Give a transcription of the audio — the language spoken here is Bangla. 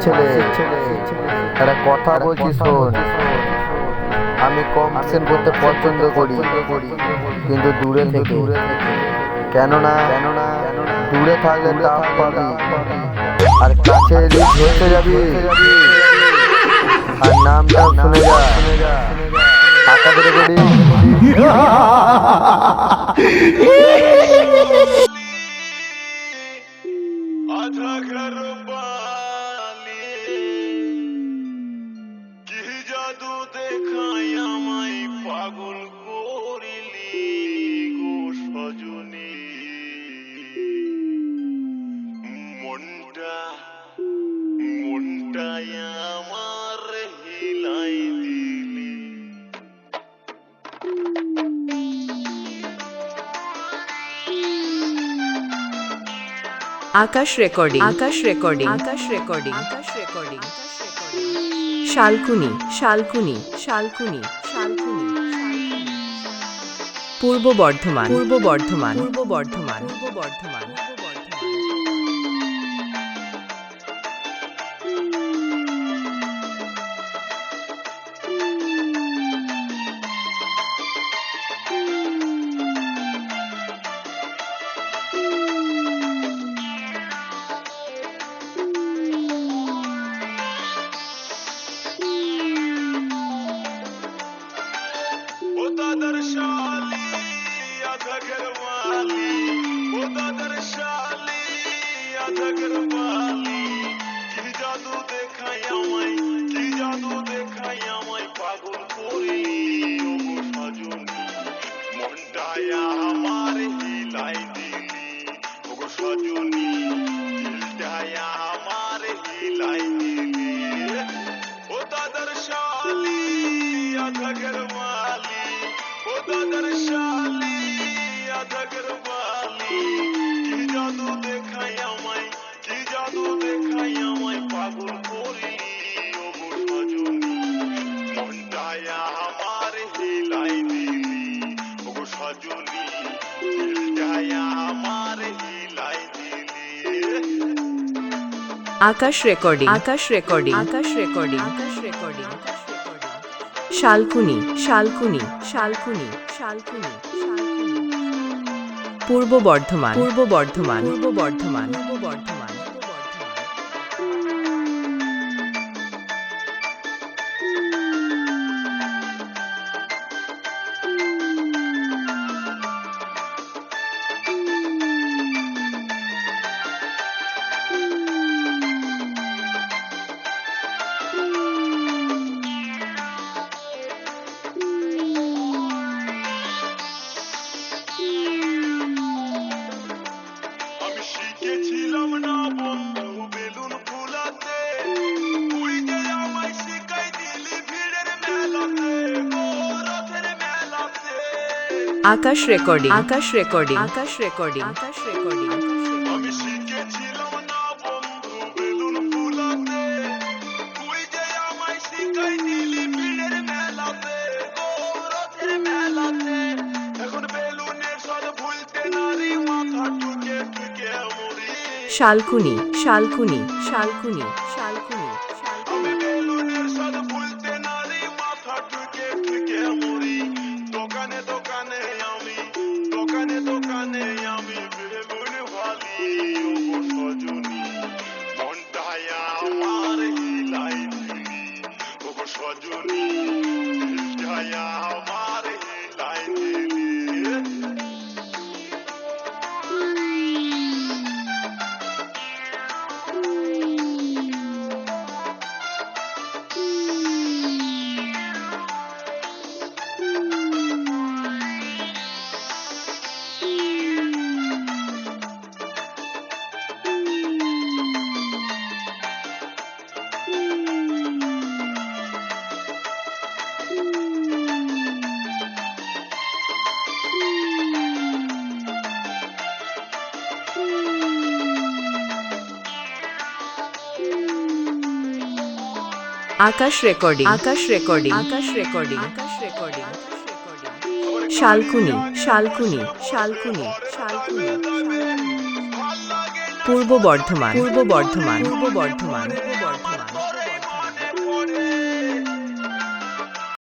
ছেলে, একটা কথা বলছি শোন। আমি কম্পিটিশন করতে পছন্দ করি, কিন্তু দূরে থেকে। কেননা দূরে থাকলে তাপ পাবি, আর কাছে এলি ধরতে যাবি। আর নামটাও শুনে যা, আকাশের গড়ি। আধা ঘর বালি কি জাদু দেখাই আমায় পাগল করিলি গো সজনী মনটা মনটাই আমার হিলাই দিলি। আকাশ রেকর্ডিং শালকুনি পূর্ব বর্ধমান ओ दादर शाली आधा घरवाली, ओ दादर शाली आधा घरवाली কি জাদু দেখাই আমায়, কি জাদু দেখাই আমায় পাগল করিলি ও গো সজনী মনটাই আমার হিলাই দিলি ও গো সজনী দিলটাই আমার হিলাই দিলি। ও দাদর শালি আধা ঘরওয়ালি, ও দাদর শালি আধা ঘরওয়ালি কি জাদু দেখাই আমায়, কি জাদু দেখাই আমায় পাগল করিলি ও গো সজনী মনটাই আমার হিলাই দিলি ও গো সজনী দিলটাই আমার হিলাই দিলি। আকাশ রেকর্ডিং শালকুনি পূর্ব বর্ধমান আমি শিখেছিলাম না বন্ধু বেলুন ফুলাতে, তুই যে আমায় শিখাই দিলি ভিড়ের মেলাতে গো রথের মেলাতে। আকাশ রেকর্ডিং আমি শিখেছিলাম না বন্ধু বেলুন ফুলাতে, তুই যে আমায় শিখাই দিলি ভিড়ের মেলাতে গো রথের মেলাতে। এখন বেলুনের স্বাদ ভুলতে নারী মাথা ঠুকে ঠুকে মরি। শালকুনি আমি বেলুনের স্বাদ ভুলতে নারী মাথা ঠুকে ঠুকে মরি। দোকানে দোকানে আমি, দোকানে দোকানে আমি বেলুন ভালি ও গো সজনী মনটাই আমার হিলাই দিলি ও গো সজনী দিলটাই আমার হিলাই দিলি। আকাশ রেকর্ডিং শালকুনি ভাল লাগে পূর্ব বর্ধমান পূর্ব বর্ধমান পূর্ব বর্ধমান পূর্ব বর্ধমান